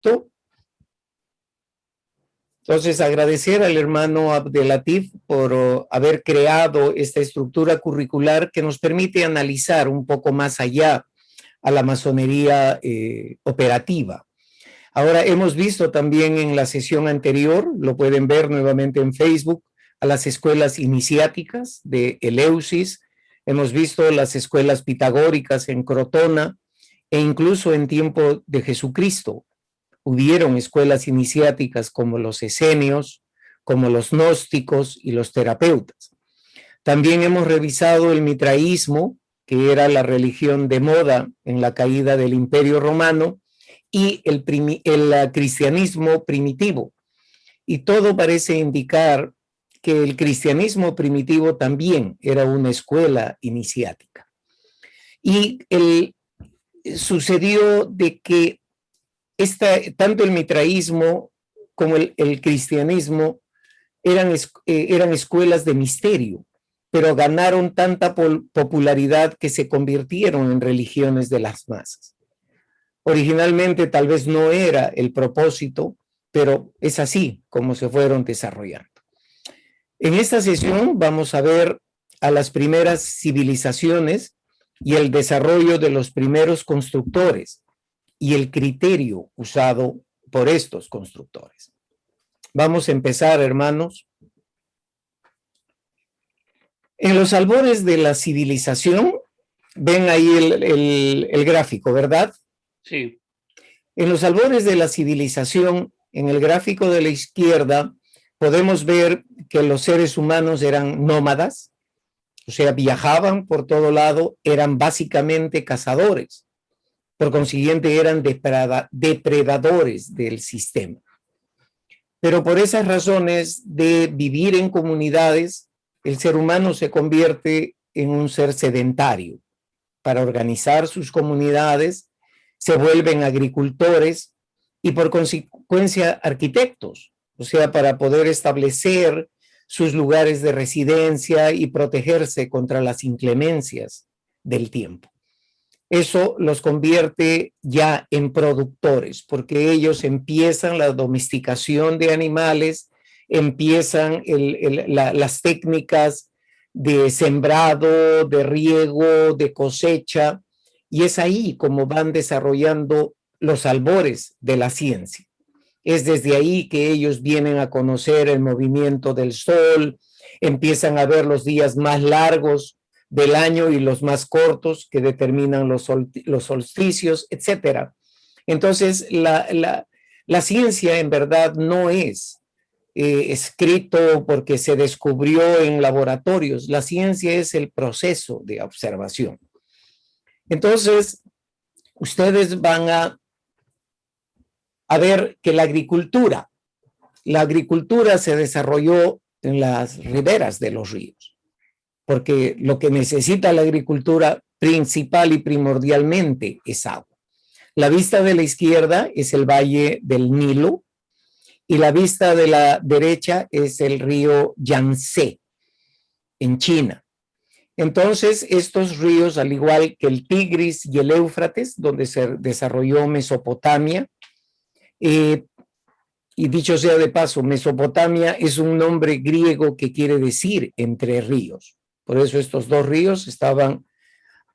Egipto. Entonces, agradecer al hermano Abdelatif por haber creado esta estructura curricular que nos permite analizar un poco más allá a la masonería operativa. Ahora, hemos visto también en la sesión anterior, lo pueden ver nuevamente en Facebook, a las escuelas iniciáticas de Eleusis, hemos visto las escuelas pitagóricas en Crotona, e incluso en tiempo de Jesucristo hubieron escuelas iniciáticas como los esenios, como los gnósticos y los terapeutas. También hemos revisado el mitraísmo, que era la religión de moda en la caída del Imperio Romano, y el cristianismo primitivo. Y todo parece indicar que el cristianismo primitivo también era una escuela iniciática. Y sucedió de que tanto el mitraísmo como el cristianismo eran escuelas de misterio, pero ganaron tanta popularidad que se convirtieron en religiones de las masas. Originalmente tal vez no era el propósito, pero es así como se fueron desarrollando. En esta sesión vamos a ver a las primeras civilizaciones y el desarrollo de los primeros constructores y el criterio usado por estos constructores. Vamos a empezar, hermanos. En los albores de la civilización, ven ahí el gráfico, ¿verdad? Sí. En los albores de la civilización, en el gráfico de la izquierda, podemos ver que los seres humanos eran nómadas, o sea, viajaban por todo lado, eran básicamente cazadores. Por consiguiente, eran depredadores del sistema. Pero por esas razones de vivir en comunidades, el ser humano se convierte en un ser sedentario. Para organizar sus comunidades, se vuelven agricultores y por consecuencia arquitectos, o sea, para poder establecer sus lugares de residencia y protegerse contra las inclemencias del tiempo. Eso los convierte ya en productores, porque ellos empiezan la domesticación de animales, empiezan las técnicas de sembrado, de riego, de cosecha, y es ahí como van desarrollando los albores de la ciencia. Es desde ahí que ellos vienen a conocer el movimiento del sol, empiezan a ver los días más largos del año y los más cortos que determinan los solsticios, etc. Entonces, la ciencia en verdad no es escrito porque se descubrió en laboratorios. La ciencia es el proceso de observación. Entonces, ustedes van a ver que la agricultura se desarrolló en las riberas de los ríos, porque lo que necesita la agricultura principal y primordialmente es agua. La vista de la izquierda es el valle del Nilo y la vista de la derecha es el río Yangtze en China. Entonces, estos ríos, al igual que el Tigris y el Éufrates, donde se desarrolló Mesopotamia, y dicho sea de paso, Mesopotamia es un nombre griego que quiere decir entre ríos. Por eso estos dos ríos estaban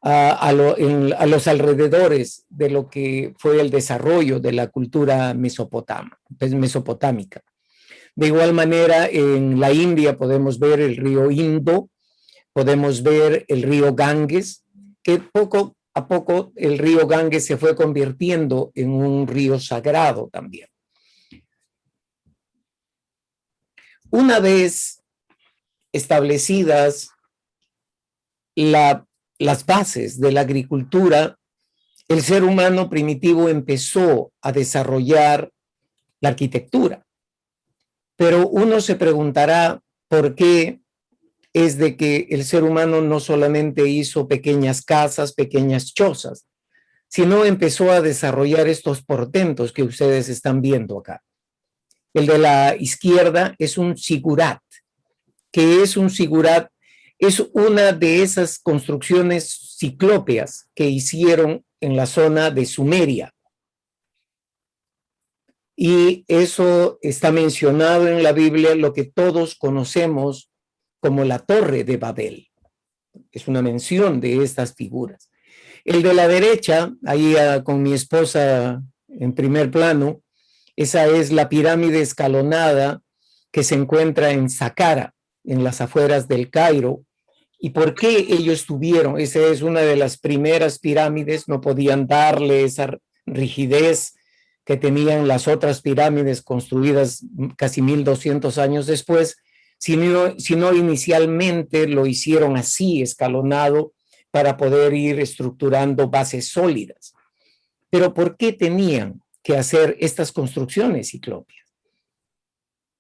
a los alrededores de lo que fue el desarrollo de la cultura mesopotámica. De igual manera, en la India podemos ver el río Indo, podemos ver el río Ganges, que poco a poco el río Ganges se fue convirtiendo en un río sagrado también. Una vez establecidas las bases de la agricultura, el ser humano primitivo empezó a desarrollar la arquitectura. Pero uno se preguntará por qué es de que el ser humano no solamente hizo pequeñas casas, pequeñas chozas, sino empezó a desarrollar estos portentos que ustedes están viendo acá. El de la izquierda es un zigurat. ¿Qué es un zigurat? Es una de esas construcciones ciclópeas que hicieron en la zona de Sumeria. y eso está mencionado en la Biblia, lo que todos conocemos como la Torre de Babel. Es una mención de estas figuras. El de la derecha, ahí con mi esposa en primer plano, esa es la pirámide escalonada que se encuentra en Saqqara, en las afueras del Cairo. ¿Y por qué ellos tuvieron? Esa es una de las primeras pirámides, no podían darle esa rigidez que tenían las otras pirámides construidas casi 1200 años después, sino inicialmente lo hicieron así, escalonado, para poder ir estructurando bases sólidas. Pero ¿por qué tenían que hacer estas construcciones ciclópeas?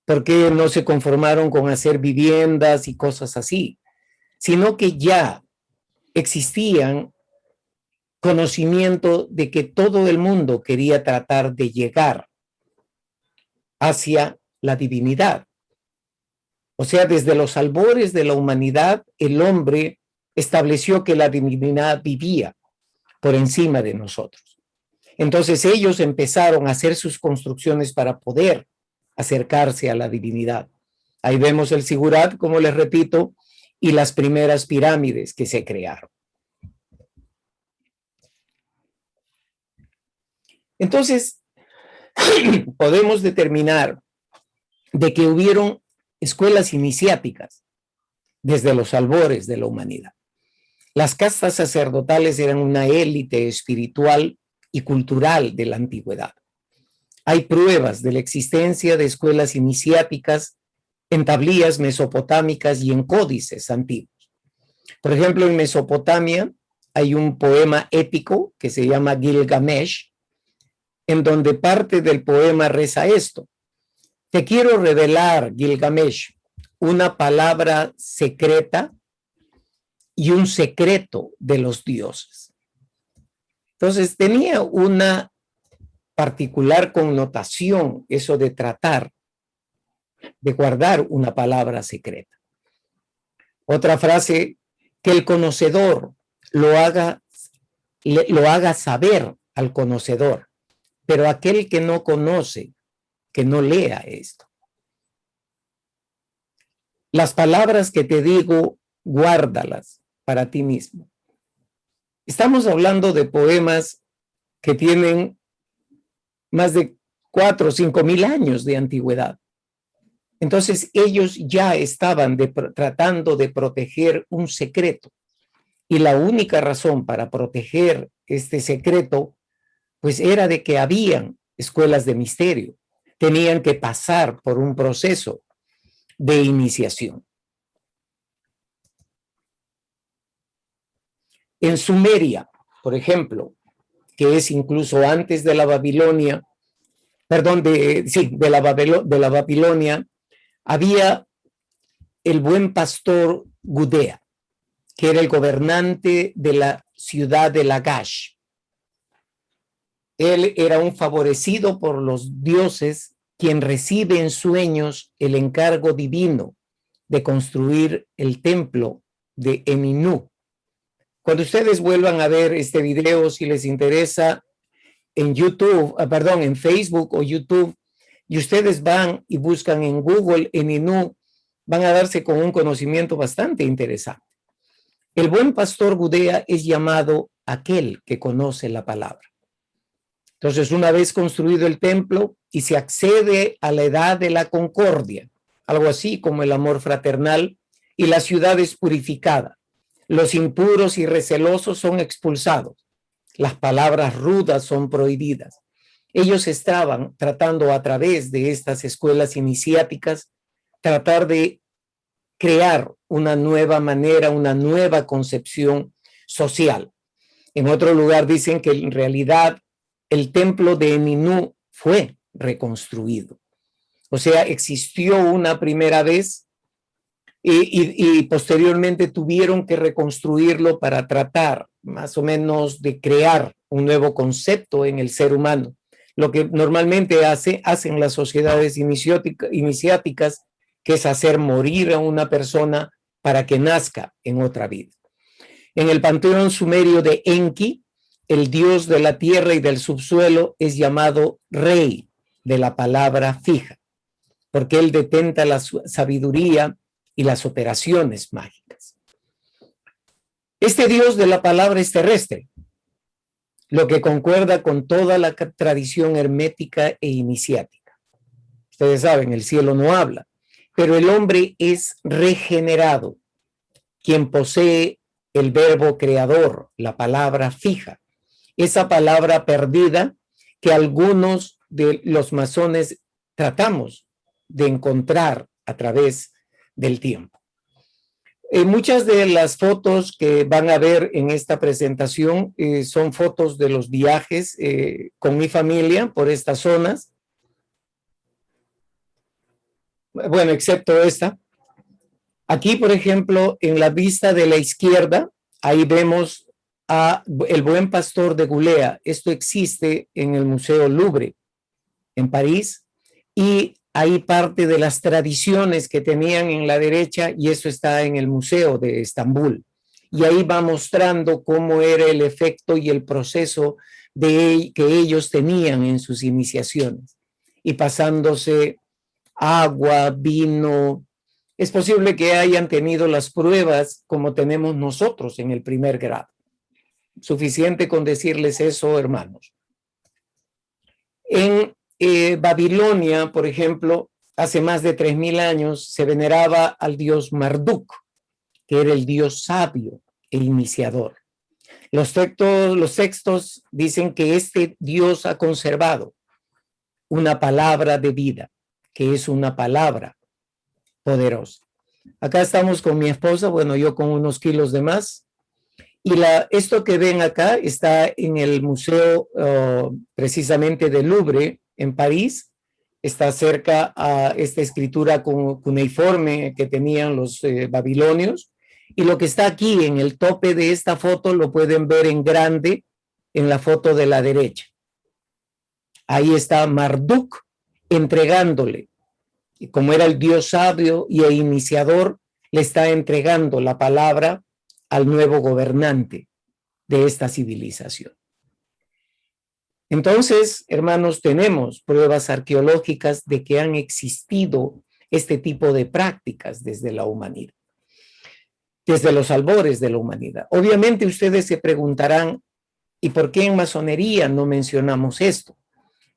¿Por qué no se conformaron con hacer viviendas y cosas así? Sino que ya existían conocimiento de que todo el mundo quería tratar de llegar hacia la divinidad. O sea, desde los albores de la humanidad, el hombre estableció que la divinidad vivía por encima de nosotros. Entonces ellos empezaron a hacer sus construcciones para poder acercarse a la divinidad. Ahí vemos el Sigurat, como les repito, y las primeras pirámides que se crearon. Entonces, podemos determinar de que hubieron escuelas iniciáticas desde los albores de la humanidad. Las castas sacerdotales eran una élite espiritual y cultural de la antigüedad. Hay pruebas de la existencia de escuelas iniciáticas en tablillas mesopotámicas y en códices antiguos. Por ejemplo, en Mesopotamia hay un poema épico que se llama Gilgamesh, en donde parte del poema reza esto: te quiero revelar, Gilgamesh, una palabra secreta y un secreto de los dioses. Entonces tenía una particular connotación eso de tratar de guardar una palabra secreta. Otra frase, que el conocedor lo haga saber al conocedor, pero aquel que no conoce, que no lea esto. Las palabras que te digo, guárdalas para ti mismo. Estamos hablando de poemas que tienen más de 4 o 5 mil años de antigüedad. Entonces ellos ya estaban tratando de proteger un secreto, y la única razón para proteger este secreto pues era de que habían escuelas de misterio, tenían que pasar por un proceso de iniciación. En Sumeria, por ejemplo, que es incluso antes de la Babilonia, de la Babilonia, había el buen pastor Gudea, que era el gobernante de la ciudad de Lagash. Él era un favorecido por los dioses, quien recibe en sueños el encargo divino de construir el templo de Eminú. Cuando ustedes vuelvan a ver este video, si les interesa, en YouTube, en Facebook o YouTube, y ustedes van y buscan en Google Eminú, van a darse con un conocimiento bastante interesante. El buen pastor Gudea es llamado aquel que conoce la palabra. Entonces, una vez construido el templo y se accede a la edad de la concordia, algo así como el amor fraternal, y la ciudad es purificada, los impuros y recelosos son expulsados, las palabras rudas son prohibidas. Ellos estaban tratando a través de estas escuelas iniciáticas, tratar de crear una nueva manera, una nueva concepción social. En otro lugar dicen que en realidad el templo de Eminú fue reconstruido. O sea, existió una primera vez y posteriormente tuvieron que reconstruirlo para tratar más o menos de crear un nuevo concepto en el ser humano. Lo que normalmente hacen las sociedades iniciáticas, que es hacer morir a una persona para que nazca en otra vida. En el panteón sumerio de Enki, el dios de la tierra y del subsuelo es llamado Rey, de la palabra fija, porque él detenta la sabiduría y las operaciones mágicas. Este Dios de la palabra es terrestre, lo que concuerda con toda la tradición hermética e iniciática. Ustedes saben, el cielo no habla, pero el hombre es regenerado, quien posee el verbo creador, la palabra fija, esa palabra perdida que algunos de los masones tratamos de encontrar a través del tiempo. Muchas de las fotos que van a ver en esta presentación son fotos de los viajes con mi familia por estas zonas. Bueno, excepto esta. Aquí, por ejemplo, en la vista de la izquierda, ahí vemos a el Buen Pastor de Gulea. Esto existe en el Museo Louvre, en París, y hay parte de las tradiciones que tenían en la derecha, y eso está en el Museo de Estambul. Y ahí va mostrando cómo era el efecto y el proceso que ellos tenían en sus iniciaciones, y pasándose agua, vino. Es posible que hayan tenido las pruebas como tenemos nosotros en el primer grado. Suficiente con decirles eso, hermanos. En Babilonia, por ejemplo, hace más de 3000 años se veneraba al dios Marduk, que era el dios sabio e iniciador. Los textos dicen que este dios ha conservado una palabra de vida, que es una palabra poderosa. Acá estamos con mi esposa, bueno, yo con unos kilos de más, y esto que ven acá está en el museo precisamente del Louvre en París. Está cerca a esta escritura cuneiforme que tenían los babilonios, y lo que está aquí en el tope de esta foto lo pueden ver en grande en la foto de la derecha. Ahí está Marduk entregándole, y como era el dios sabio y el iniciador, le está entregando la palabra al nuevo gobernante de esta civilización. Entonces, hermanos, tenemos pruebas arqueológicas de que han existido este tipo de prácticas desde la humanidad, desde los albores de la humanidad. Obviamente ustedes se preguntarán, ¿y por qué en masonería no mencionamos esto?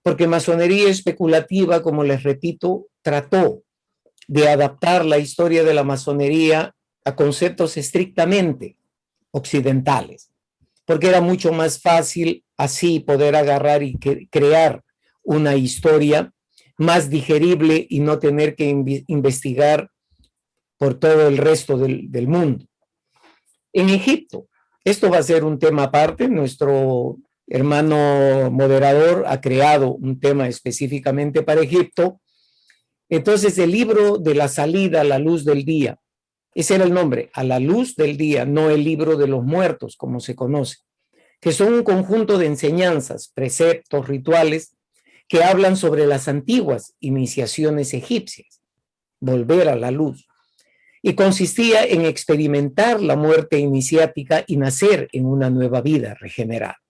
Porque masonería especulativa, como les repito, trató de adaptar la historia de la masonería a conceptos estrictamente occidentales, porque era mucho más fácil así poder agarrar y crear una historia más digerible y no tener que investigar por todo el resto del mundo. En Egipto, esto va a ser un tema aparte. Nuestro hermano moderador ha creado un tema específicamente para Egipto. Entonces, el libro de la salida a la luz del día, ese era el nombre, a la luz del día, no el libro de los muertos, como se conoce, que son un conjunto de enseñanzas, preceptos, rituales, que hablan sobre las antiguas iniciaciones egipcias, volver a la luz, y consistía en experimentar la muerte iniciática y nacer en una nueva vida regenerada.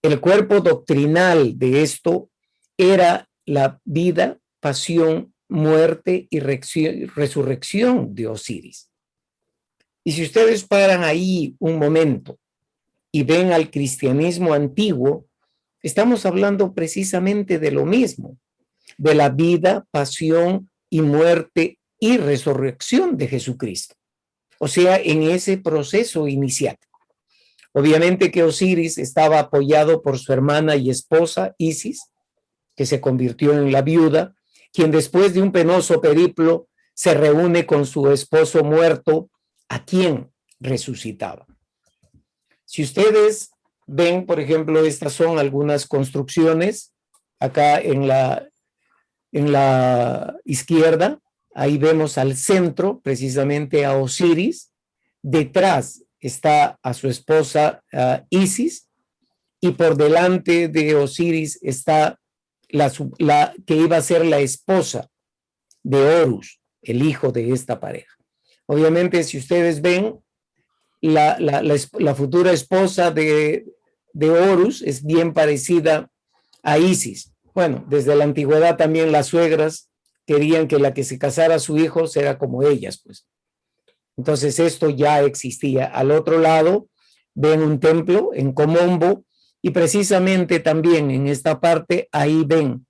El cuerpo doctrinal de esto era la vida, pasión, muerte y resurrección de Osiris. Y si ustedes paran ahí un momento y ven al cristianismo antiguo, estamos hablando precisamente de lo mismo, de la vida, pasión y muerte y resurrección de Jesucristo. O sea, en ese proceso iniciático. Obviamente que Osiris estaba apoyado por su hermana y esposa Isis, que se convirtió en la viuda, quien después de un penoso periplo se reúne con su esposo muerto, a quien resucitaba. Si ustedes ven, por ejemplo, estas son algunas construcciones, acá en la izquierda, ahí vemos al centro, precisamente a Osiris, detrás está a su esposa Isis, y por delante de Osiris está la que iba a ser la esposa de Horus, el hijo de esta pareja. Obviamente, si ustedes ven, la futura esposa de Horus es bien parecida a Isis, Bueno, desde la antigüedad también las suegras querían que la que se casara a su hijo era como ellas, pues. Entonces esto ya existía. Al otro lado ven un templo en Comombo y precisamente también en esta parte ahí ven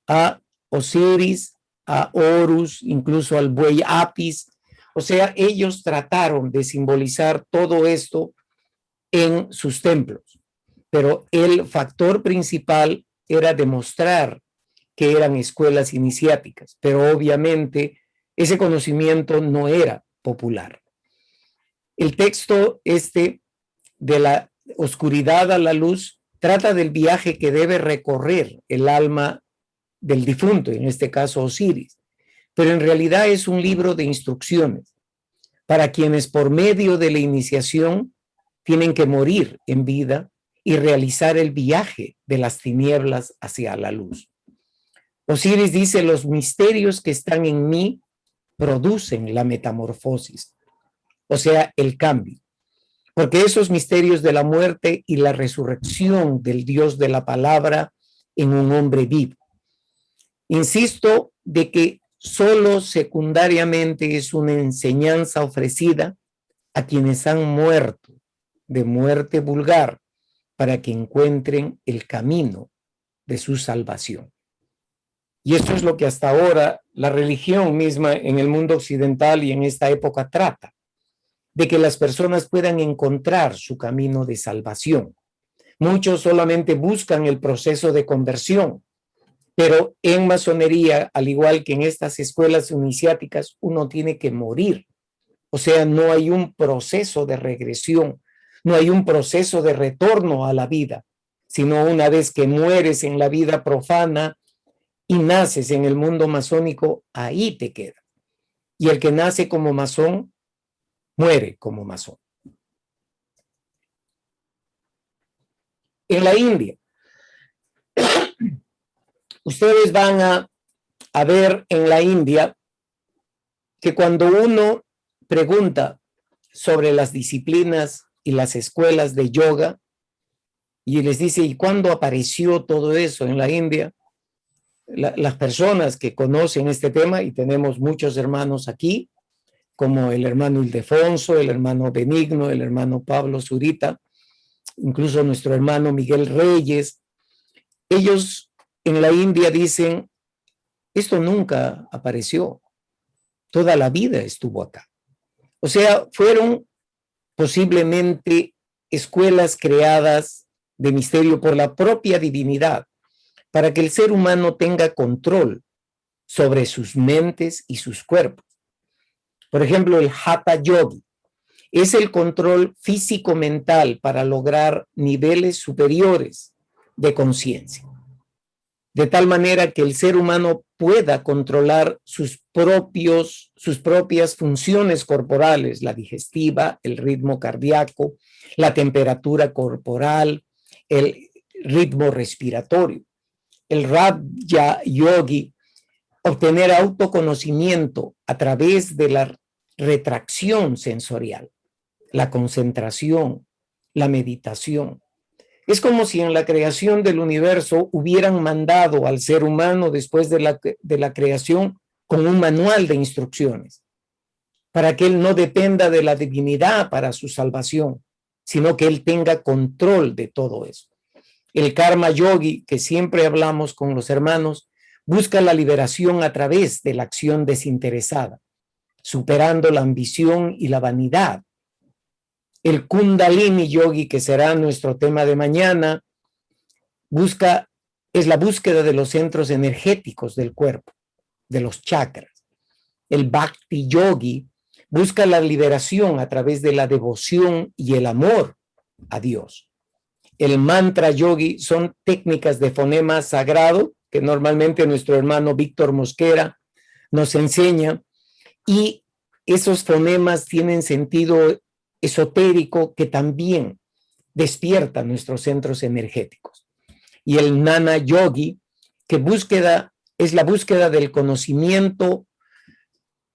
a Osiris, a Horus, incluso al buey Apis. O sea, ellos trataron de simbolizar todo esto en sus templos, pero el factor principal era demostrar que eran escuelas iniciáticas, pero obviamente ese conocimiento no era popular. El texto de la oscuridad a la luz trata del viaje que debe recorrer el alma del difunto, en este caso Osiris, pero en realidad es un libro de instrucciones para quienes por medio de la iniciación tienen que morir en vida y realizar el viaje de las tinieblas hacia la luz. Osiris dice: los misterios que están en mí producen la metamorfosis, o sea, el cambio, porque esos misterios de la muerte y la resurrección del Dios de la palabra en un hombre vivo. Insisto de que solo secundariamente es una enseñanza ofrecida a quienes han muerto de muerte vulgar para que encuentren el camino de su salvación. Y esto es lo que hasta ahora la religión misma en el mundo occidental y en esta época trata, de que las personas puedan encontrar su camino de salvación. Muchos solamente buscan el proceso de conversión, pero en masonería, al igual que en estas escuelas iniciáticas, uno tiene que morir. O sea, no hay un proceso de regresión, no hay un proceso de retorno a la vida, sino una vez que mueres en la vida profana y naces en el mundo masónico, ahí te quedas. Y el que nace como masón, muere como masón. En la India, ustedes van a ver en la India que cuando uno pregunta sobre las disciplinas y las escuelas de yoga y les dice, ¿y cuándo apareció todo eso en la India? Las personas que conocen este tema, y tenemos muchos hermanos aquí, como el hermano Ildefonso, el hermano Benigno, el hermano Pablo Zurita, incluso nuestro hermano Miguel Reyes, ellos en la India dicen, esto nunca apareció, toda la vida estuvo acá. O sea, fueron posiblemente escuelas creadas de misterio por la propia divinidad, para que el ser humano tenga control sobre sus mentes y sus cuerpos. Por ejemplo, el Hatha Yogi es el control físico-mental para lograr niveles superiores de conciencia, de tal manera que el ser humano pueda controlar sus propias funciones corporales, la digestiva, el ritmo cardíaco, la temperatura corporal, el ritmo respiratorio. El Raja Yogi, obtener autoconocimiento a través de la retracción sensorial, la concentración, la meditación. Es como si en la creación del universo hubieran mandado al ser humano después de la creación con un manual de instrucciones, para que él no dependa de la divinidad para su salvación, sino que él tenga control de todo eso. El Karma Yogi, que siempre hablamos con los hermanos, busca la liberación a través de la acción desinteresada, superando la ambición y la vanidad. El Kundalini Yogi, que será nuestro tema de mañana, es la búsqueda de los centros energéticos del cuerpo, de los chakras. El Bhakti Yogi busca la liberación a través de la devoción y el amor a Dios. El Mantra Yogi son técnicas de fonema sagrado que normalmente nuestro hermano Víctor Mosquera nos enseña, y esos fonemas tienen sentido esotérico que también despierta nuestros centros energéticos. Y el Jnana Yogi, que es la búsqueda del conocimiento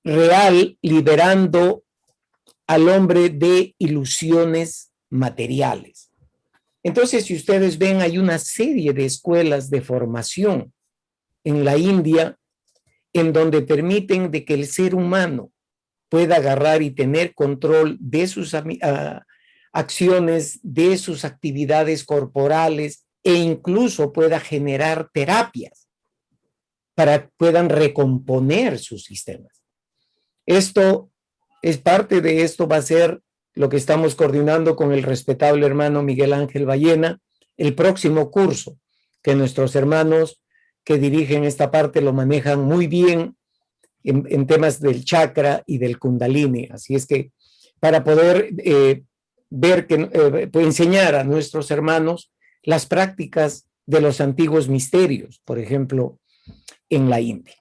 real, liberando al hombre de ilusiones materiales. Entonces, si ustedes ven, hay una serie de escuelas de formación en la India en donde permiten de que el ser humano pueda agarrar y tener control de sus acciones, de sus actividades corporales e incluso pueda generar terapias para que puedan recomponer sus sistemas. Esto es parte de esto, va a ser lo que estamos coordinando con el respetable hermano Miguel Ángel Ballena, el próximo curso, que nuestros hermanos que dirigen esta parte lo manejan muy bien en temas del chakra y del kundalini. Así es que para poder ver que enseñar a nuestros hermanos las prácticas de los antiguos misterios, por ejemplo, en la India.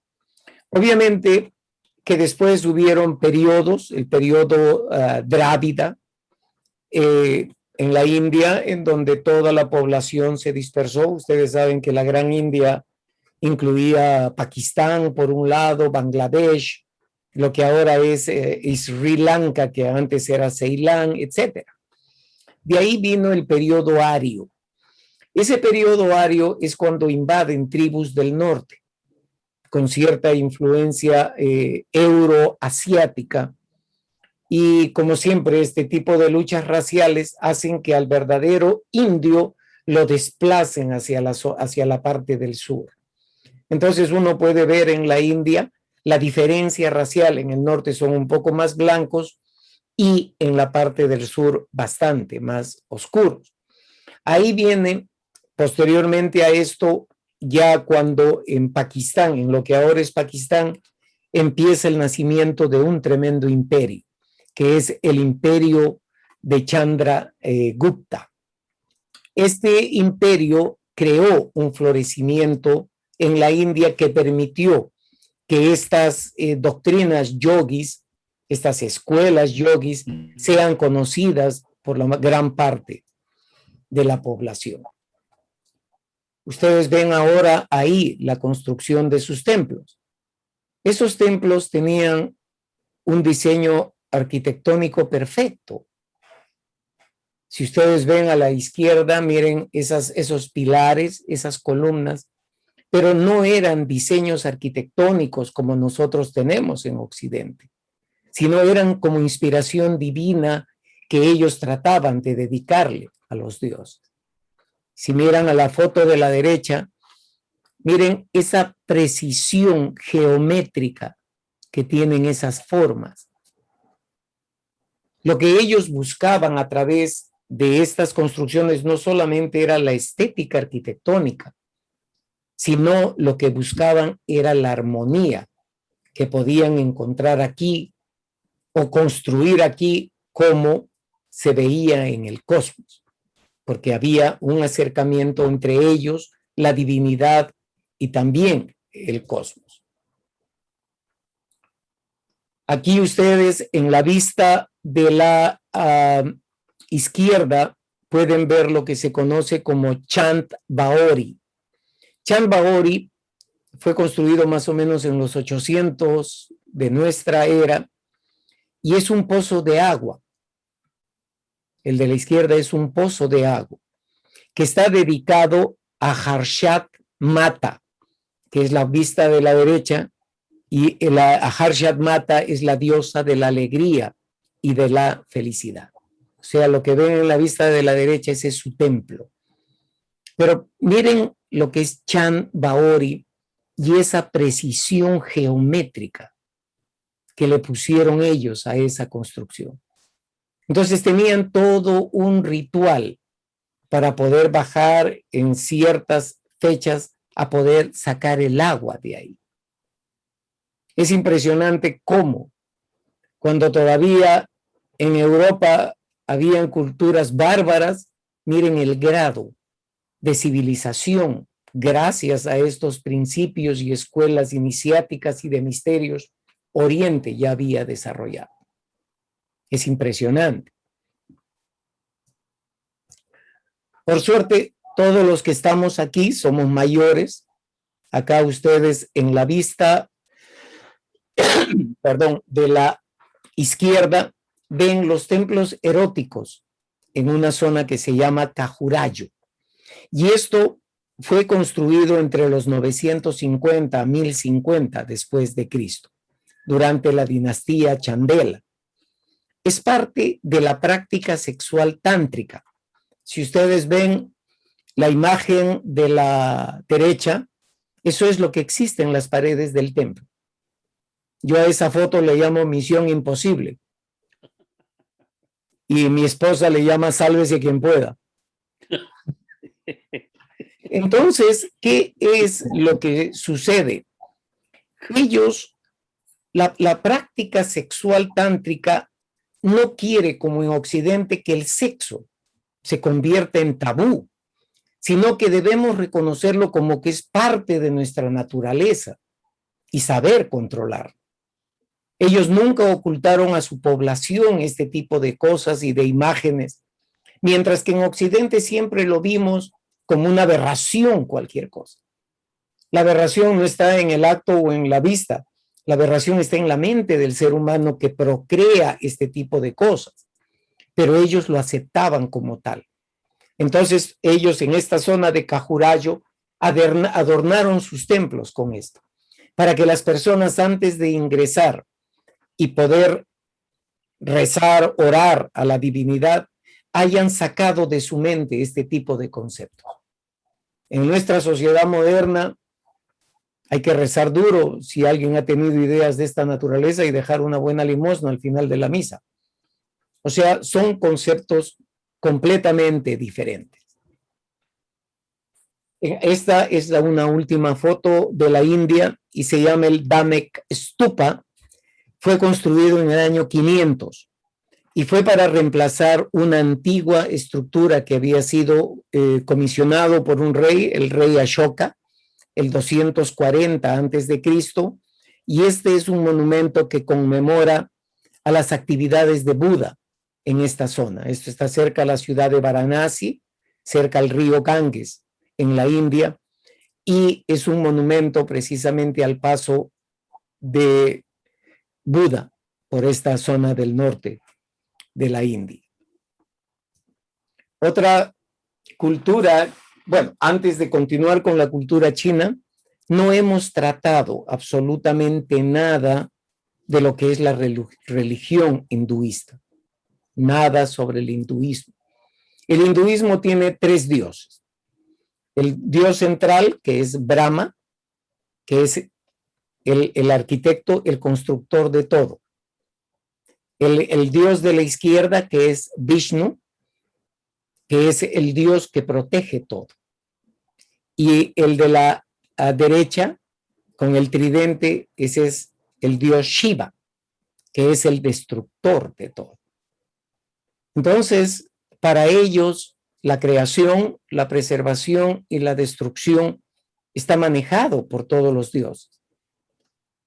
Obviamente que después hubieron periodos, el periodo Drávida en la India, en donde toda la población se dispersó. Ustedes saben que la Gran India incluía Pakistán por un lado, Bangladesh, lo que ahora es Sri Lanka, que antes era Ceilán, etc. De ahí vino el periodo ario. Ese periodo ario es cuando invaden tribus del norte, con cierta influencia euroasiática, y como siempre este tipo de luchas raciales hacen que al verdadero indio lo desplacen hacia la parte del sur. Entonces uno puede ver en la India la diferencia racial. En el norte son un poco más blancos y en la parte del sur bastante más oscuros. Ahí viene posteriormente a esto, ya cuando en Pakistán, en lo que ahora es Pakistán, empieza el nacimiento de un tremendo imperio, que es el imperio de Chandragupta. Este imperio creó un florecimiento en la India que permitió que estas doctrinas yogis, estas escuelas yogis, sean conocidas por la gran parte de la población. Ustedes ven ahora ahí la construcción de sus templos. Esos templos tenían un diseño arquitectónico perfecto. Si ustedes ven a la izquierda, miren esos pilares, esas columnas, pero no eran diseños arquitectónicos como nosotros tenemos en Occidente, sino eran como inspiración divina que ellos trataban de dedicarle a los dioses. Si miran a la foto de la derecha, miren esa precisión geométrica que tienen esas formas. Lo que ellos buscaban a través de estas construcciones no solamente era la estética arquitectónica, sino lo que buscaban era la armonía que podían encontrar aquí o construir aquí como se veía en el cosmos, porque había un acercamiento entre ellos, la divinidad y también el cosmos. Aquí ustedes en la vista de la izquierda pueden ver lo que se conoce como Chant Baori. Chant Baori fue construido más o menos en los 800 de nuestra era y es un pozo de agua. El de la izquierda es un pozo de agua que está dedicado a Harshat Mata, que es la vista de la derecha, y Harshat Mata es la diosa de la alegría y de la felicidad. O sea, lo que ven en la vista de la derecha, ese es su templo. Pero miren lo que es Chant Baori y esa precisión geométrica que le pusieron ellos a esa construcción. Entonces tenían todo un ritual para poder bajar en ciertas fechas a poder sacar el agua de ahí. Es impresionante cómo, cuando todavía en Europa habían culturas bárbaras, miren el grado de civilización gracias a estos principios y escuelas iniciáticas y de misterios, Oriente ya había desarrollado. Es impresionante. Por suerte, todos los que estamos aquí somos mayores. Acá ustedes en la vista, de la izquierda, ven los templos eróticos en una zona que se llama Cajurayo. Y esto fue construido entre los 950 a 1050 después de Cristo, durante la dinastía Chandela. Es parte de la práctica sexual tántrica. Si ustedes ven la imagen de la derecha, eso es lo que existe en las paredes del templo. Yo a esa foto le llamo Misión Imposible. Y mi esposa le llama Sálvese quien pueda. Entonces, ¿qué es lo que sucede? Ellos, la práctica sexual tántrica no quiere, como en Occidente, que el sexo se convierta en tabú, sino que debemos reconocerlo como que es parte de nuestra naturaleza y saber controlar. Ellos nunca ocultaron a su población este tipo de cosas y de imágenes, mientras que en Occidente siempre lo vimos como una aberración cualquier cosa. La aberración no está en el acto o en la vista, la aberración está en la mente del ser humano que procrea este tipo de cosas, pero ellos lo aceptaban como tal. Entonces ellos en esta zona de Cajurayo adornaron sus templos con esto, para que las personas antes de ingresar y poder rezar, orar a la divinidad, hayan sacado de su mente este tipo de conceptos. En nuestra sociedad moderna hay que rezar duro si alguien ha tenido ideas de esta naturaleza y dejar una buena limosna al final de la misa. O sea, son conceptos completamente diferentes. Esta es una última foto de la India y se llama el Dhamek Stupa. Fue construido en el año 500 y fue para reemplazar una antigua estructura que había sido comisionado por un rey, el rey Ashoka, el 240 antes de Cristo, y este es un monumento que conmemora a las actividades de Buda en esta zona. Esto está cerca a la ciudad de Varanasi, cerca al río Ganges, en la India, y es un monumento precisamente al paso de Buda por esta zona del norte de la India. Otra cultura, bueno, antes de continuar con la cultura china, no hemos tratado absolutamente nada de lo que es la religión hinduista, nada sobre el hinduismo. El hinduismo tiene 3 dioses. El dios central, que es Brahma, que es el arquitecto, el constructor de todo. El dios de la izquierda, que es Vishnu, que es el dios que protege todo. Y el de la derecha, con el tridente, ese es el dios Shiva, que es el destructor de todo. Entonces, para ellos, la creación, la preservación y la destrucción está manejado por todos los dioses.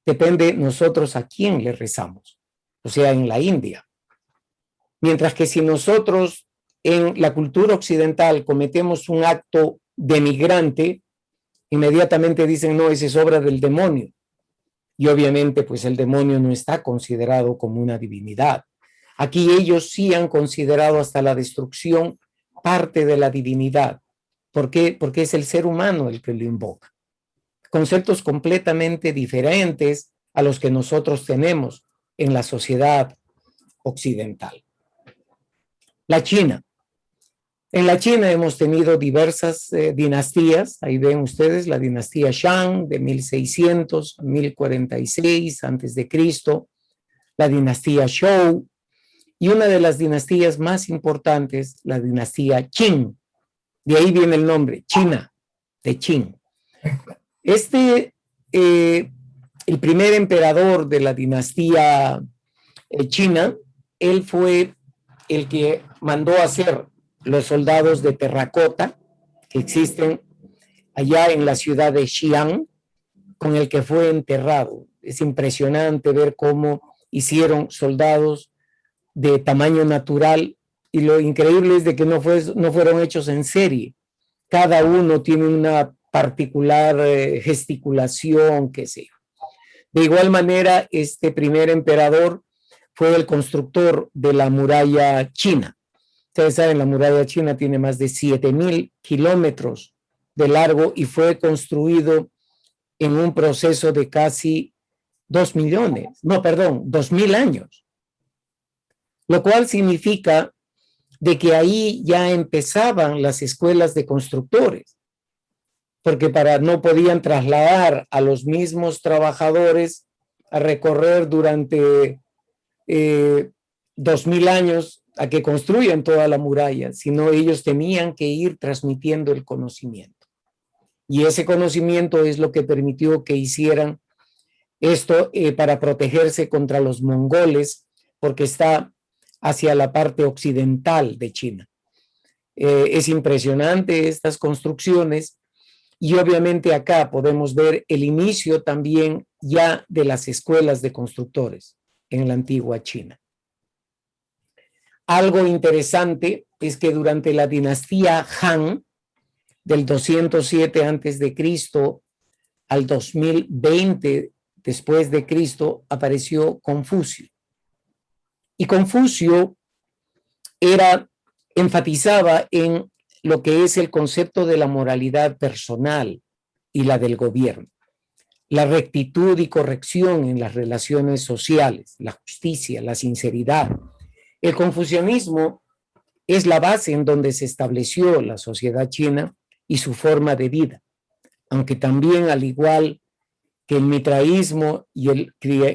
Depende nosotros a quién le rezamos, o sea, en la India. Mientras que si nosotros en la cultura occidental cometemos un acto denigrante, inmediatamente dicen, no, esa es obra del demonio. Y obviamente, pues el demonio no está considerado como una divinidad. Aquí ellos sí han considerado hasta la destrucción parte de la divinidad. ¿Por qué? Porque es el ser humano el que lo invoca. Conceptos completamente diferentes a los que nosotros tenemos en la sociedad occidental. La China. En la China hemos tenido diversas dinastías. Ahí ven ustedes la dinastía Shang de 1600 a 1046 antes de Cristo, la dinastía Zhou y una de las dinastías más importantes, la dinastía Qing. De ahí viene el nombre, China, de Qing. El primer emperador de la dinastía china, él fue el que mandó hacer los soldados de terracota que existen allá en la ciudad de Xi'an, con el que fue enterrado. Es impresionante ver cómo hicieron soldados de tamaño natural y lo increíble es de que no fueron hechos en serie. Cada uno tiene una particular gesticulación, qué sé yo. De igual manera, este primer emperador fue el constructor de la muralla china. Ustedes saben, la muralla china tiene más de 7.000 kilómetros de largo y fue construido en un proceso de casi 2.000 años, lo cual significa de que ahí ya empezaban las escuelas de constructores, porque no podían trasladar a los mismos trabajadores a recorrer durante 2.000 años a que construyan toda la muralla, sino ellos tenían que ir transmitiendo el conocimiento. Y ese conocimiento es lo que permitió que hicieran esto para protegerse contra los mongoles, porque está hacia la parte occidental de China. Es impresionante estas construcciones y obviamente acá podemos ver el inicio también ya de las escuelas de constructores en la antigua China. Algo interesante es que durante la dinastía Han, del 207 a.C. al 2020 después de Cristo, apareció Confucio. Y Confucio enfatizaba en lo que es el concepto de la moralidad personal y la del gobierno, la rectitud y corrección en las relaciones sociales, la justicia, la sinceridad. El confucianismo es la base en donde se estableció la sociedad china y su forma de vida, aunque también, al igual que el mitraísmo y el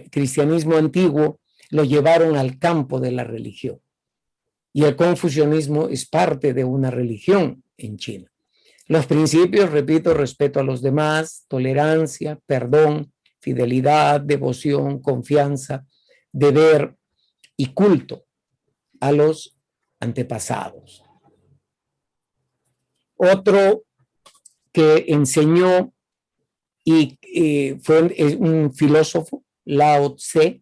cristianismo antiguo, lo llevaron al campo de la religión. Y el confucianismo es parte de una religión en China. Los principios, repito, respeto a los demás, tolerancia, perdón, fidelidad, devoción, confianza, deber y culto a los antepasados. Otro que enseñó y fue un filósofo, Lao Tse,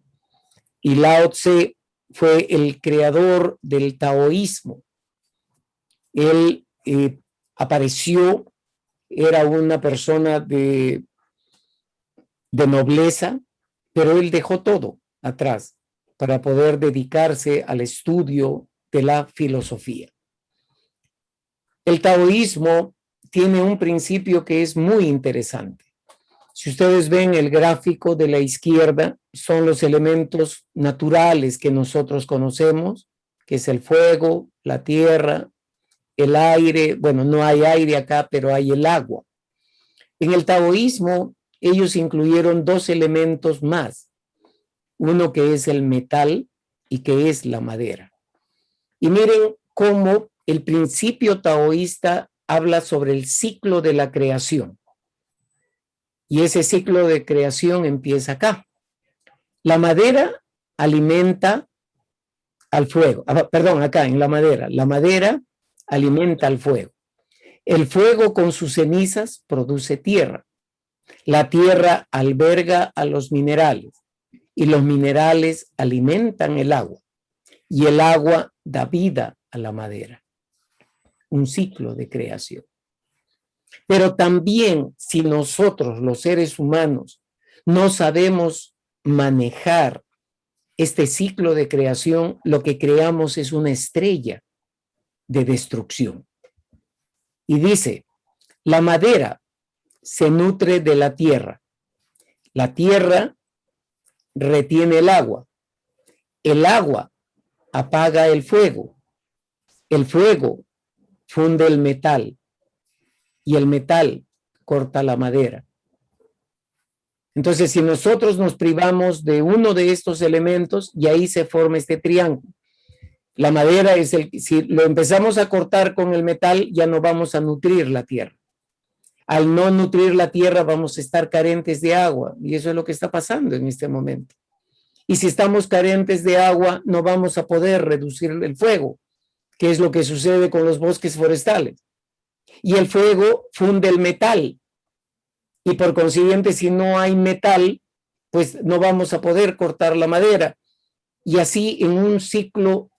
y Lao Tse fue el creador del taoísmo. Él apareció, era una persona de nobleza, pero él dejó todo atrás para poder dedicarse al estudio de la filosofía. El taoísmo tiene un principio que es muy interesante. Si ustedes ven el gráfico de la izquierda, son los elementos naturales que nosotros conocemos, que es el fuego, la tierra, el aire. Bueno, no hay aire acá, pero hay el agua. En el taoísmo, ellos incluyeron dos elementos más. Uno que es el metal y que es la madera. Y miren cómo el principio taoísta habla sobre el ciclo de la creación. Y ese ciclo de creación empieza acá. La madera alimenta al fuego. Perdón, acá en la madera. La madera alimenta al fuego. El fuego con sus cenizas produce tierra. La tierra alberga a los minerales y los minerales alimentan el agua y el agua da vida a la madera. Un ciclo de creación. Pero también si nosotros, los seres humanos, no sabemos manejar este ciclo de creación, lo que creamos es una estrella de destrucción. Y dice, la madera se nutre de la tierra retiene el agua apaga el fuego funde el metal y el metal corta la madera. Entonces, si nosotros nos privamos de uno de estos elementos, y ahí se forma este triángulo. La madera si lo empezamos a cortar con el metal, ya no vamos a nutrir la tierra. Al no nutrir la tierra, vamos a estar carentes de agua, y eso es lo que está pasando en este momento. Y si estamos carentes de agua, no vamos a poder reducir el fuego, que es lo que sucede con los bosques forestales. Y el fuego funde el metal. Y por consiguiente, si no hay metal, pues no vamos a poder cortar la madera. Y así en un ciclo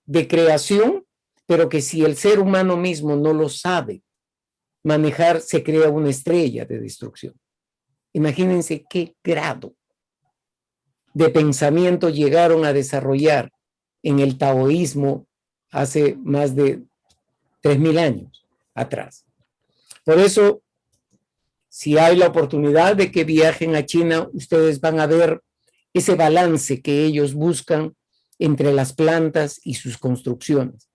de creación, pero que si el ser humano mismo no lo sabe manejar, se crea una estrella de destrucción. Imagínense qué grado de pensamiento llegaron a desarrollar en el taoísmo hace más de 3.000 años atrás. Por eso, si hay la oportunidad de que viajen a China, ustedes van a ver ese balance que ellos buscan entre las plantas y sus construcciones.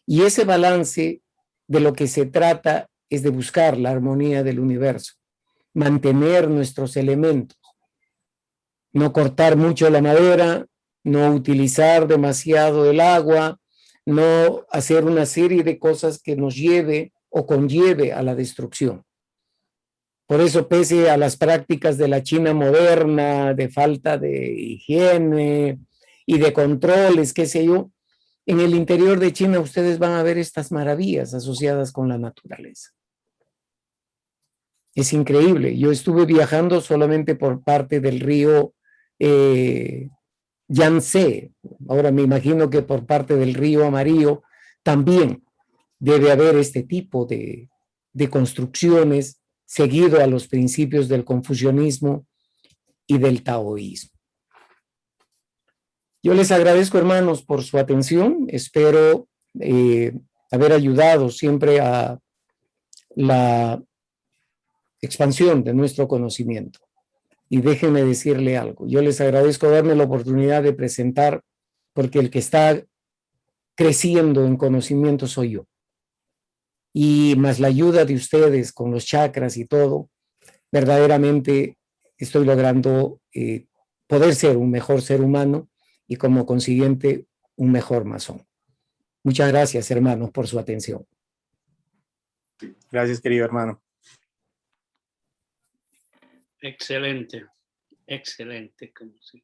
Y ese balance de lo que se trata es de buscar la armonía del universo, mantener nuestros elementos, no cortar mucho la madera, no utilizar demasiado el agua, no hacer una serie de cosas que nos lleve o conlleve a la destrucción. Por eso, pese a las prácticas de la China moderna, de falta de higiene y de controles, qué sé yo, en el interior de China ustedes van a ver estas maravillas asociadas con la naturaleza. Es increíble. Yo estuve viajando solamente por parte del río Yangtze. Ahora me imagino que por parte del río Amarillo también debe haber este tipo de construcciones seguido a los principios del confucianismo y del taoísmo. Yo les agradezco, hermanos, por su atención. Espero haber ayudado siempre a la expansión de nuestro conocimiento. Y déjenme decirle algo. Yo les agradezco darme la oportunidad de presentar, porque el que está creciendo en conocimiento soy yo. Y más la ayuda de ustedes con los chakras y todo, verdaderamente estoy logrando poder ser un mejor ser humano y como consiguiente un mejor masón. Muchas gracias, hermanos, por su atención. Gracias, querido hermano. Excelente, excelente. Como si...